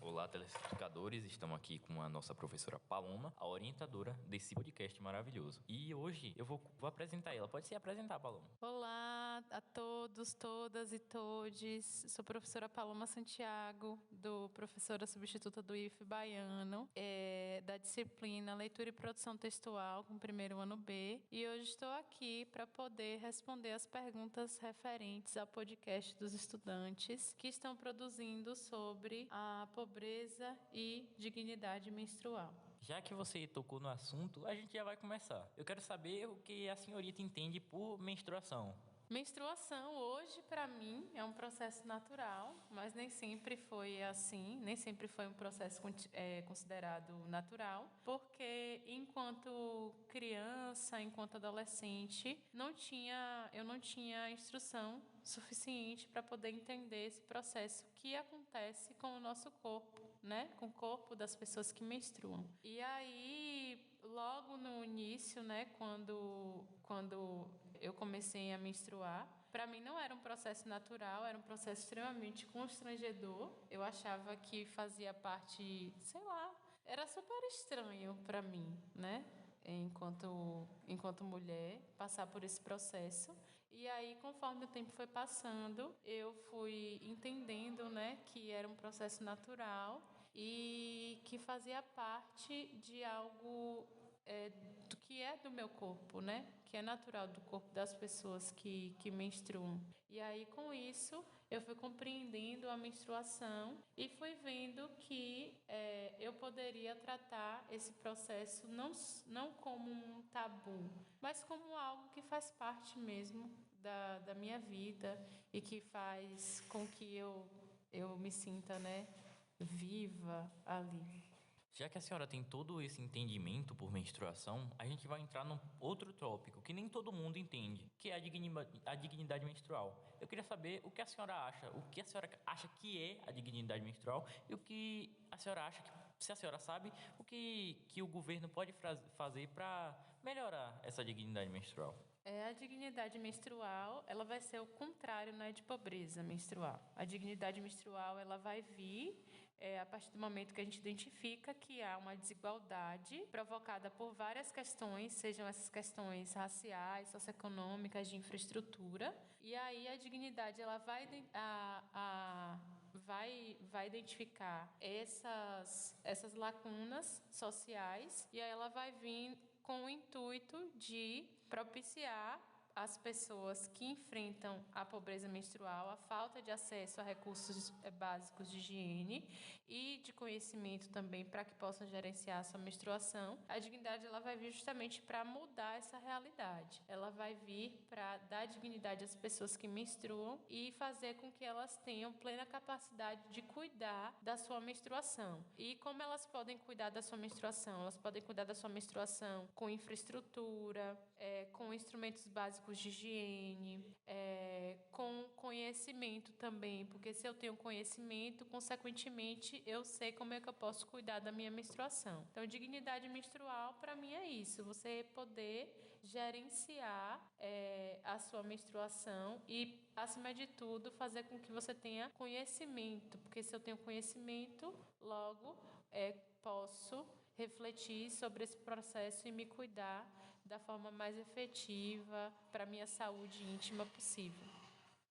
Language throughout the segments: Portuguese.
Olá, telespectadores, estamos aqui com a nossa professora Paloma, a orientadora desse podcast maravilhoso. E hoje eu vou apresentar ela. Pode se apresentar, Paloma. Olá a todos, todas e todes. Sou professora Paloma Santiago, professora substituta do IF Baiano, da disciplina Leitura e Produção Textual, com o primeiro ano B. E hoje estou aqui para poder responder as perguntas referentes ao podcast dos estudantes que estão produzindo sobre a pobreza e dignidade menstrual. Já que você tocou no assunto, a gente já vai começar. Eu quero saber o que a senhorita entende por menstruação. Menstruação, hoje, para mim, é um processo natural, mas nem sempre foi assim, nem sempre foi um processo considerado natural, porque enquanto criança, enquanto adolescente, eu não tinha instrução suficiente para poder entender esse processo que acontece com o nosso corpo, né? Com o corpo das pessoas que menstruam. E aí, logo no início, né, quando eu comecei a menstruar, para mim não era um processo natural, era um processo extremamente constrangedor. Eu achava que fazia parte, sei lá, era super estranho para mim, né? Enquanto mulher, passar por esse processo. E aí, conforme o tempo foi passando, eu fui entendendo, né, que era um processo natural e que fazia parte de algo do que é do meu corpo, né? Que é natural do corpo das pessoas que menstruam. E aí, com isso, eu fui compreendendo a menstruação e fui vendo que eu poderia tratar esse processo não como um tabu, mas como algo que faz parte mesmo da minha vida e que faz com que eu me sinta, né, viva ali. Já que a senhora tem todo esse entendimento por menstruação, a gente vai entrar num outro tópico que nem todo mundo entende, que é a dignidade menstrual. Eu queria saber o que a senhora acha, o que a senhora acha que é a dignidade menstrual e o que a senhora acha, se a senhora sabe, o que o governo pode fazer para melhorar essa dignidade menstrual. A dignidade menstrual, ela vai ser o contrário, né, de pobreza menstrual. A dignidade menstrual, ela vai vir a partir do momento que a gente identifica que há uma desigualdade provocada por várias questões, sejam essas questões raciais, socioeconômicas, de infraestrutura. E aí a dignidade, ela vai identificar essas lacunas sociais e aí ela vai vir com o intuito de propiciar às pessoas que enfrentam a pobreza menstrual, a falta de acesso a recursos básicos de higiene e de conhecimento também para que possam gerenciar a sua menstruação. A dignidade ela vai vir justamente para mudar essa realidade. Ela vai vir para dar dignidade às pessoas que menstruam e fazer com que elas tenham plena capacidade de cuidar da sua menstruação. E como elas podem cuidar da sua menstruação? Elas podem cuidar da sua menstruação com infraestrutura, com instrumentos básicos de higiene, com conhecimento também, porque se eu tenho conhecimento, consequentemente eu sei como é que eu posso cuidar da minha menstruação. Então, dignidade menstrual para mim é isso, você poder gerenciar a sua menstruação e, acima de tudo, fazer com que você tenha conhecimento, porque se eu tenho conhecimento, logo posso refletir sobre esse processo e me cuidar da forma mais efetiva para a minha saúde íntima possível.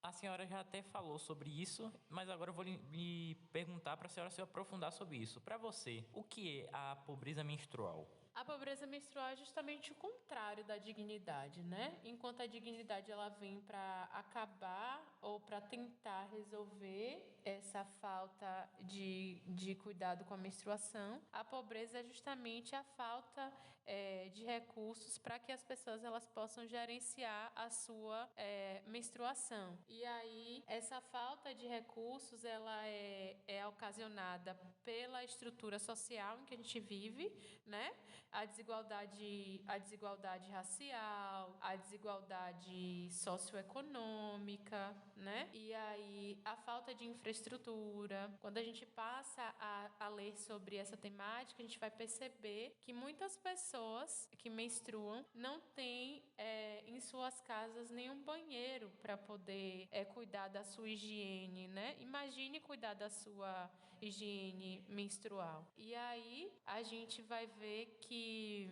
A senhora já até falou sobre isso, mas agora eu vou lhe perguntar para a senhora se aprofundar sobre isso. Para você, o que é a pobreza menstrual? A pobreza menstrual é justamente o contrário da dignidade, né? Enquanto a dignidade ela vem para acabar ou para tentar resolver essa falta de cuidado com a menstruação, a pobreza é justamente a falta de recursos para que as pessoas elas possam gerenciar a sua menstruação. E aí, essa falta de recursos ela é ocasionada pela estrutura social em que a gente vive, né? A desigualdade racial, a desigualdade socioeconômica, né? E aí a falta de infraestrutura. Quando a gente passa a ler sobre essa temática, a gente vai perceber que muitas pessoas que menstruam não têm em suas casas nenhum banheiro para poder cuidar da sua higiene, né? Imagine cuidar da sua higiene menstrual. E aí a gente vai ver que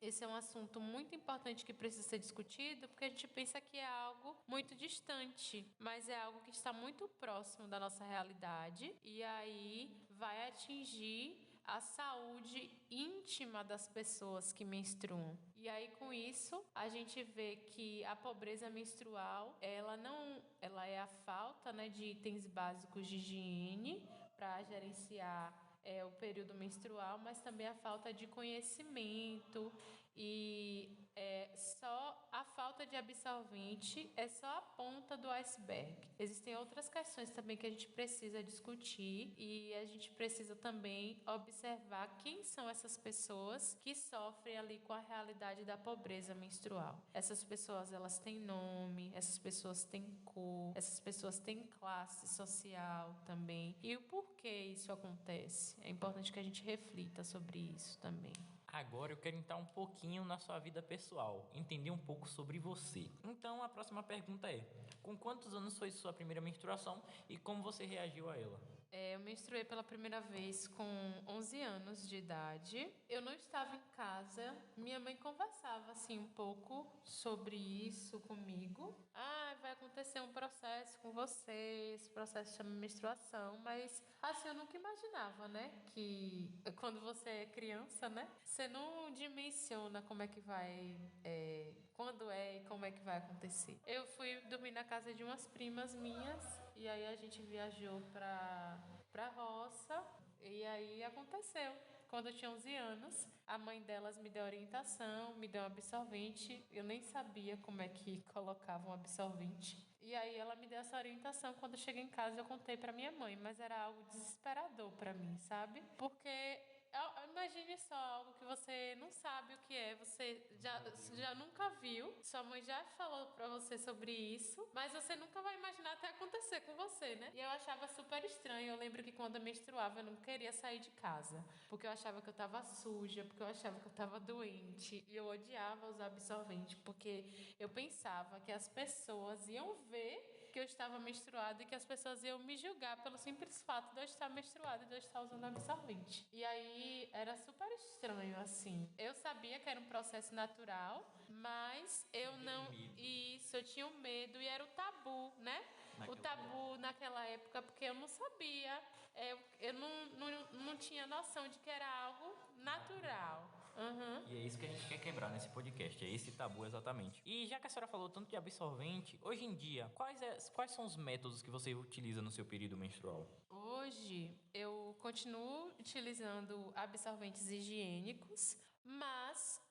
esse é um assunto muito importante que precisa ser discutido, porque a gente pensa que é algo muito distante, mas é algo que está muito próximo da nossa realidade e aí vai atingir a saúde íntima das pessoas que menstruam. E aí com isso, a gente vê que a pobreza menstrual, ela é a falta, né, de itens básicos de higiene para gerenciar o período menstrual, mas também a falta de conhecimento e só a falta de absorvente é só a ponta do iceberg. Existem outras questões também que a gente precisa discutir e a gente precisa também observar quem são essas pessoas que sofrem ali com a realidade da pobreza menstrual. Essas pessoas, elas têm nome, essas pessoas têm cor, essas pessoas têm classe social também. E o porquê isso acontece? É importante que a gente reflita sobre isso também. Agora eu quero entrar um pouquinho na sua vida pessoal, entender um pouco sobre você. Então a próxima pergunta é: com quantos anos foi sua primeira menstruação e como você reagiu a ela? Eu menstruei pela primeira vez com 11 anos de idade. Eu não estava em casa. Minha mãe conversava assim um pouco sobre isso comigo. Vai acontecer um processo com você, esse processo chama menstruação, mas assim eu nunca imaginava, né, que quando você é criança, né, você não dimensiona como é que vai, quando é e como é que vai acontecer. Eu fui dormir na casa de umas primas minhas e aí a gente viajou pra roça e aí aconteceu. Quando eu tinha 11 anos, a mãe delas me deu orientação, me deu um absorvente. Eu nem sabia como é que colocava um absorvente. E aí ela me deu essa orientação. Quando eu cheguei em casa, eu contei pra minha mãe, mas era algo desesperador pra mim, sabe? Porque imagine só algo que você não sabe o que é, você já nunca viu, sua mãe já falou pra você sobre isso, mas você nunca vai imaginar até acontecer com você, né? E eu achava super estranho. Eu lembro que quando eu menstruava, eu não queria sair de casa, porque eu achava que eu tava suja, porque eu achava que eu tava doente, e eu odiava usar absorvente, porque eu pensava que as pessoas iam ver que eu estava menstruada e que as pessoas iam me julgar pelo simples fato de eu estar menstruada e de eu estar usando absorvente. E aí era super estranho, assim. Eu sabia que era um processo natural, mas eu não... Isso, eu tinha um medo e era o tabu, né? O tabu naquela época, porque eu não sabia, eu não tinha noção de que era algo natural. Uhum. E é isso que a gente quer quebrar nesse podcast, é esse tabu exatamente. E já que a senhora falou tanto de absorvente, hoje em dia, quais são os métodos que você utiliza no seu período menstrual? Hoje eu continuo utilizando absorventes higiênicos, mas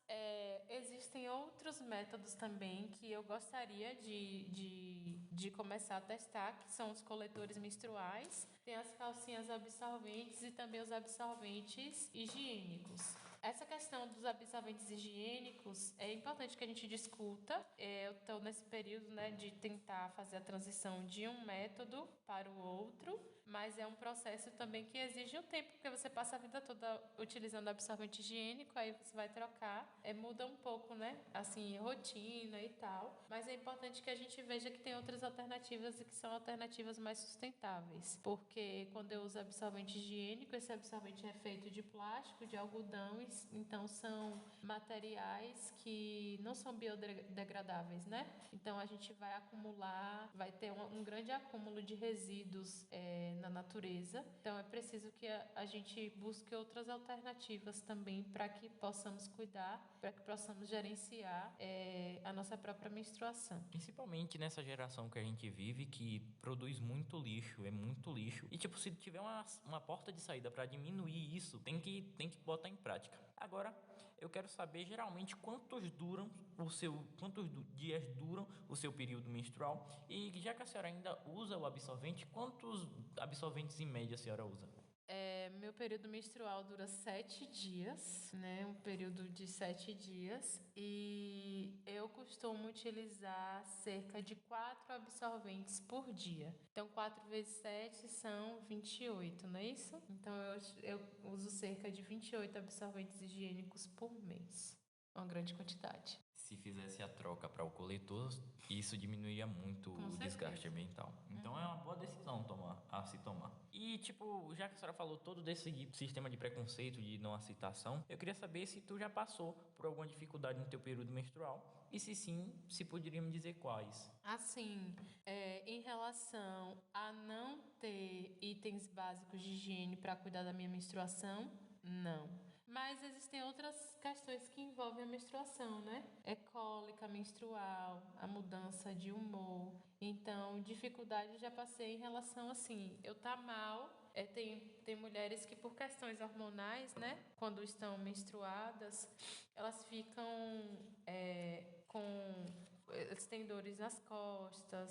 existem outros métodos também que eu gostaria de começar a testar, que são os coletores menstruais, tem as calcinhas absorventes e também os absorventes higiênicos. Essa questão dos absorventes higiênicos é importante que a gente discuta. Eu estou nesse período, né, de tentar fazer a transição de um método para o outro, mas é um processo também que exige um tempo, porque você passa a vida toda utilizando absorvente higiênico, aí você vai trocar, muda um pouco, né, assim, rotina e tal, mas é importante que a gente veja que tem outras alternativas e que são alternativas mais sustentáveis, porque quando eu uso absorvente higiênico, esse absorvente é feito de plástico, de algodão, então são materiais que não são biodegradáveis, né? Então a gente vai acumular, vai ter um grande acúmulo de resíduos na natureza. Então é preciso que a gente busque outras alternativas também para que possamos cuidar, para que possamos gerenciar a nossa própria menstruação. Principalmente nessa geração que a gente vive, que produz muito lixo, é muito lixo. E tipo, se tiver uma porta de saída para diminuir isso, tem que botar em prática. Agora, eu quero saber geralmente quantos dias duram o seu período menstrual e já que a senhora ainda usa o absorvente, quantos absorventes em média a senhora usa? Meu período menstrual dura 7 dias, né? Um período de 7 dias. E eu costumo utilizar cerca de 4 absorventes por dia. Então, 4 vezes 7 são 28, não é isso? Então, eu uso cerca de 28 absorventes higiênicos por mês. uma grande quantidade. Se fizesse a troca para o coletor, isso diminuiria muito Com o certeza. desgaste ambiental. Então é uma boa decisão a se tomar. E, tipo, já que a senhora falou todo desse sistema de preconceito, de não aceitação, eu queria saber se tu já passou por alguma dificuldade no teu período menstrual e se sim, se poderia me dizer quais. Assim, em relação a não ter itens básicos de higiene para cuidar da minha menstruação, não. Mas existem outras questões que envolvem a menstruação, né? É cólica menstrual, a mudança de humor. Então, dificuldade eu já passei em relação assim, eu tá mal. Tem mulheres que por questões hormonais, né? Quando estão menstruadas, elas ficam com eles têm dores nas costas,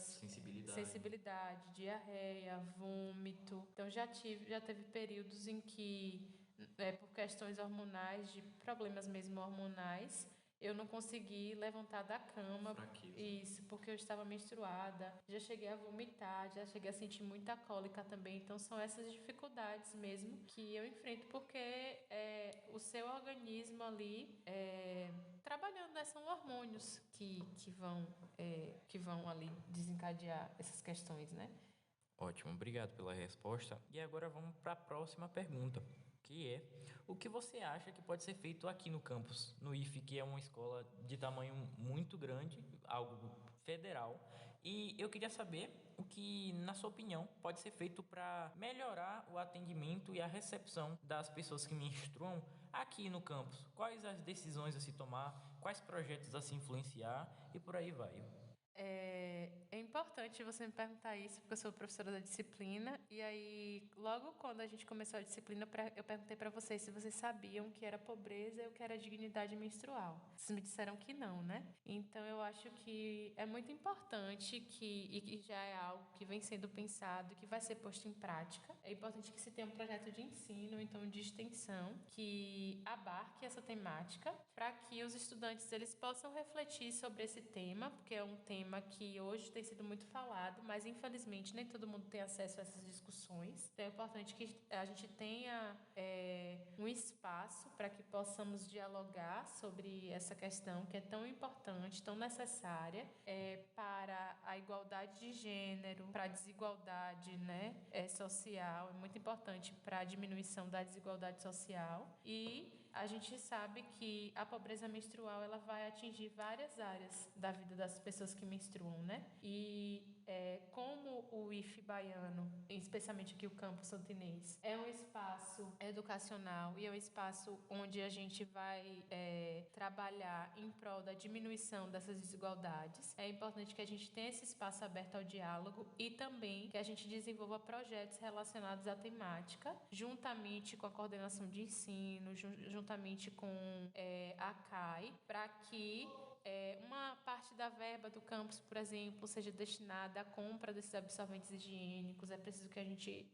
sensibilidade, diarreia, vômito. Então já teve períodos em que, por questões hormonais, de problemas mesmo hormonais, eu não consegui levantar da cama. Fraqueza. Isso, porque eu estava menstruada. Já cheguei a vomitar, já cheguei a sentir muita cólica também. Então são essas dificuldades mesmo que eu enfrento, porque o seu organismo ali trabalhando, né? São hormônios que vão ali desencadear essas questões, né? Ótimo, obrigado pela resposta. E agora vamos para a próxima pergunta, que é: o que você acha que pode ser feito aqui no campus, no IFE, que é uma escola de tamanho muito grande, algo federal? E eu queria saber o que, na sua opinião, pode ser feito para melhorar o atendimento e a recepção das pessoas que menstruam aqui no campus. Quais as decisões a se tomar, quais projetos a se influenciar e por aí vai. É importante você me perguntar isso, porque eu sou professora da disciplina, e aí, logo quando a gente começou a disciplina, eu perguntei para vocês se vocês sabiam o que era pobreza e o que era dignidade menstrual. Vocês me disseram que não, né? Então, eu acho que é muito importante e que já é algo que vem sendo pensado, que vai ser posto em prática. É importante que se tenha um projeto de ensino, então de extensão, que abarque essa temática, para que os estudantes eles possam refletir sobre esse tema, porque é um tema que hoje tem sido muito falado, mas infelizmente nem todo mundo tem acesso a essas discussões. Então é importante que a gente tenha um espaço para que possamos dialogar sobre essa questão que é tão importante, tão necessária para a igualdade de gênero, para a desigualdade, né, social. É muito importante para a diminuição da desigualdade social. E a gente sabe que a pobreza menstrual ela vai atingir várias áreas da vida das pessoas que menstruam, né? E como o IFE baiano, especialmente aqui o campus santinês, é um espaço educacional e é um espaço onde a gente vai trabalhar em prol da diminuição dessas desigualdades, é importante que a gente tenha esse espaço aberto ao diálogo e também que a gente desenvolva projetos relacionados à temática, juntamente com a coordenação de ensino, juntamente com a CAI, para que uma parte da verba do campus, por exemplo, seja destinada à compra desses absorventes higiênicos. É preciso que a gente,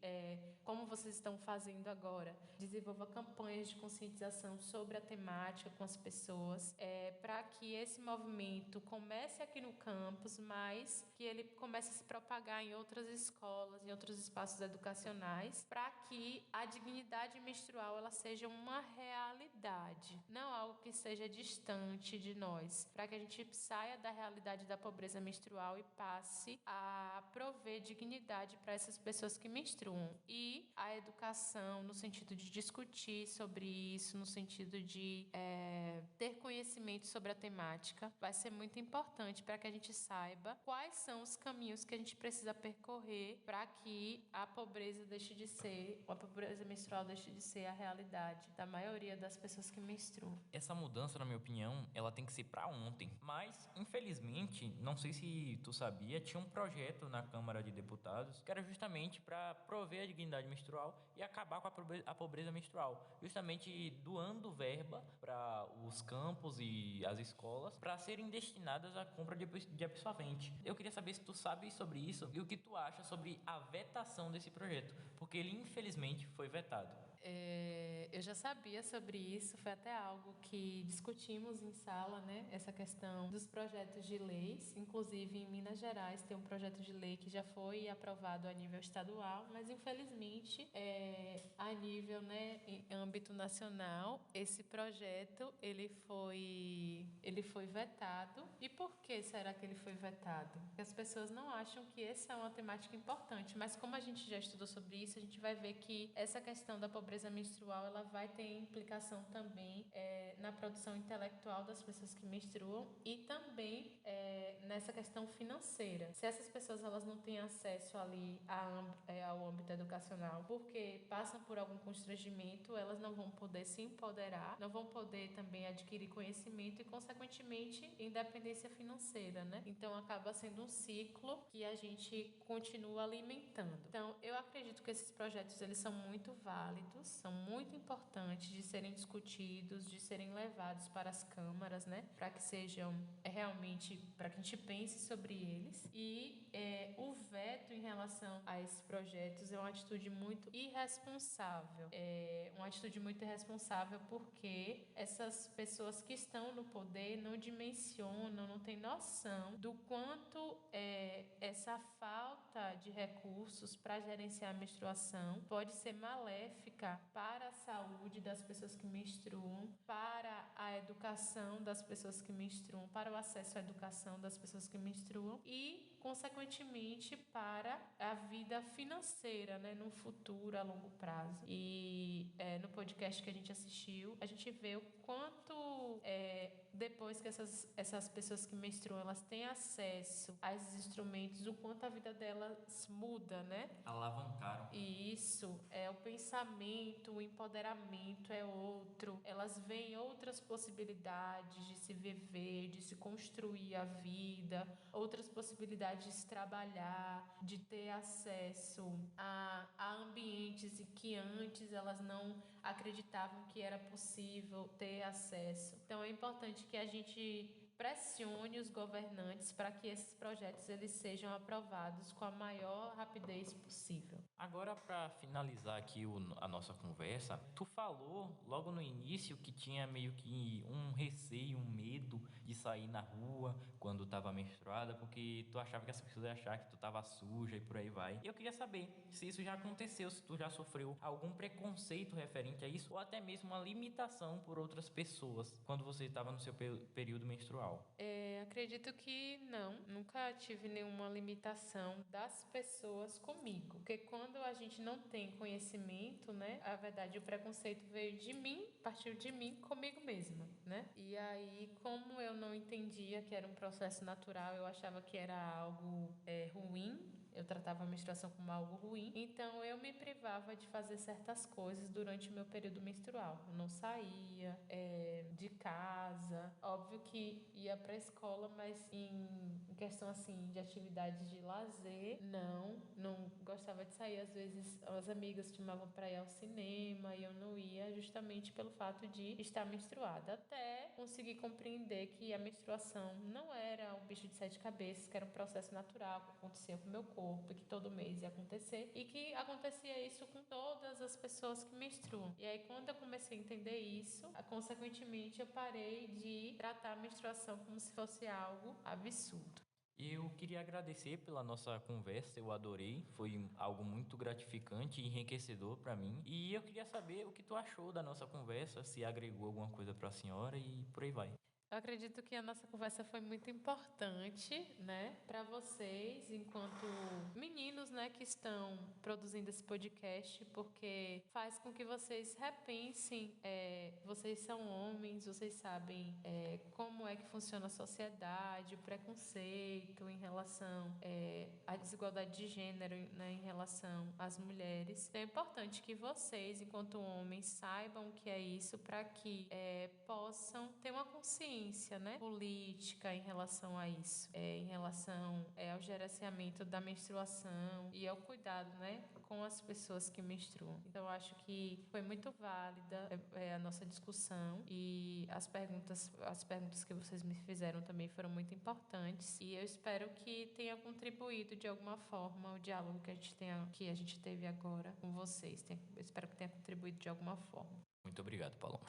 como vocês estão fazendo agora, desenvolva campanhas de conscientização sobre a temática com as pessoas, para que esse movimento comece aqui no campus, mas que ele comece a se propagar em outras escolas, em outros espaços educacionais, para que a dignidade menstrual ela seja uma realidade, não algo que seja distante de nós, para que a gente saia da realidade da pobreza menstrual e passe a prover dignidade para essas pessoas que menstruam. E a educação, no sentido de discutir sobre isso, no sentido de ter conhecimento sobre a temática, vai ser muito importante para que a gente saiba quais são os caminhos que a gente precisa percorrer para que a pobreza menstrual deixe de ser a realidade da maioria das pessoas que menstruam. Essa mudança, na minha opinião, ela tem que ser para ontem. Mas, infelizmente, não sei se tu sabia, tinha um projeto na Câmara de Deputados que era justamente para prover a dignidade menstrual e acabar com a pobreza menstrual. Justamente doando verba para os campos e as escolas para serem destinadas à compra de absorvente. Eu queria saber se tu sabe sobre isso e o que tu acha sobre a vetação desse projeto, porque ele, infelizmente, foi vetado. Eu já sabia sobre isso, foi até algo que discutimos em sala, né? Essa questão dos projetos de leis. Inclusive, em Minas Gerais tem um projeto de lei que já foi aprovado a nível estadual, mas infelizmente, a nível, né, em âmbito nacional, esse projeto ele foi vetado. E por que será que ele foi vetado? Porque as pessoas não acham que essa é uma temática importante, mas como a gente já estudou sobre isso, a gente vai ver que essa questão da pobreza menstrual ela vai ter implicação também na produção intelectual das pessoas que menstruam e também nessa questão financeira. Se essas pessoas elas não têm acesso ali ao âmbito educacional porque passam por algum constrangimento, elas não vão poder se empoderar, não vão poder também adquirir conhecimento e, consequentemente, independência financeira, né? Então, acaba sendo um ciclo que a gente continua alimentando. Então, eu acredito que esses projetos, eles são muito válidos, são muito importantes de serem discutidos, de serem levados para as câmaras, né? Para que sejam realmente, para que a gente pense sobre eles. E o veto em relação a esses projetos é uma atitude muito irresponsável. Uma atitude muito irresponsável porque essas pessoas que estão no poder não dimensionam, não têm noção do quanto essa falta de recursos para gerenciar a menstruação pode ser maléfica para a saúde das pessoas que menstruam, para a educação das pessoas que menstruam, para o acesso à educação das pessoas que menstruam e, consequentemente, para a vida financeira, né, no futuro, a longo prazo. E no podcast que a gente assistiu, a gente vê o quanto depois que essas pessoas que menstruam, elas têm acesso a esses instrumentos, o quanto a vida delas muda, né? Alavancaram. E isso o pensamento, o empoderamento é outro. Elas veem outras possibilidades de se viver, de se construir a vida, outras possibilidades de se trabalhar, de ter acesso a ambientes e que antes elas não acreditavam que era possível ter acesso. Então é importante que a gente pressione os governantes para que esses projetos eles sejam aprovados com a maior rapidez possível. Agora, para finalizar aqui a nossa conversa, tu falou logo no início que tinha meio que um receio, um medo de sair na rua quando estava menstruada, porque tu achava que as pessoas iam achar que tu estava suja e por aí vai. E eu queria saber se isso já aconteceu, se tu já sofreu algum preconceito referente a isso, ou até mesmo uma limitação por outras pessoas quando você estava no seu período menstrual. Acredito que não, nunca tive nenhuma limitação das pessoas comigo, porque quando a gente não tem conhecimento, né, a verdade, o preconceito veio de mim, partiu de mim comigo mesma, né? E aí, como eu não entendia que era um processo natural, eu achava que era algo ruim. Eu tratava a menstruação como algo ruim, então eu me privava de fazer certas coisas durante o meu período menstrual. Eu não saía de casa, óbvio que ia para a escola, mas em questão assim de atividades de lazer, não gostava de sair. Às vezes as amigas chamavam para ir ao cinema e eu não ia justamente pelo fato de estar menstruada, até conseguir compreender que a menstruação não era um bicho de sete cabeças, que era um processo natural que acontecia com o meu corpo e que todo mês ia acontecer e que acontecia isso com todas as pessoas que menstruam. E aí quando eu comecei a entender isso, consequentemente eu parei de tratar a menstruação como se fosse algo absurdo. Eu queria agradecer pela nossa conversa, eu adorei, foi algo muito gratificante e enriquecedor para mim. E eu queria saber o que tu achou da nossa conversa, se agregou alguma coisa para a senhora e por aí vai. Eu acredito que a nossa conversa foi muito importante, né, para vocês, enquanto meninos, né, que estão produzindo esse podcast, porque faz com que vocês repensem. Vocês são homens, vocês sabem como é que funciona a sociedade, o preconceito em relação à desigualdade de gênero, né, em relação às mulheres. Então é importante que vocês, enquanto homens, saibam o que é isso, para que possam ter uma consciência consciência, né, política em relação a isso, em relação ao gerenciamento da menstruação e ao cuidado, né, com as pessoas que menstruam. Então, eu acho que foi muito válida a nossa discussão e as perguntas que vocês me fizeram também foram muito importantes e eu espero que tenha contribuído de alguma forma o diálogo que a gente teve agora com vocês. Eu espero que tenha contribuído de alguma forma. Muito obrigado, Paulo.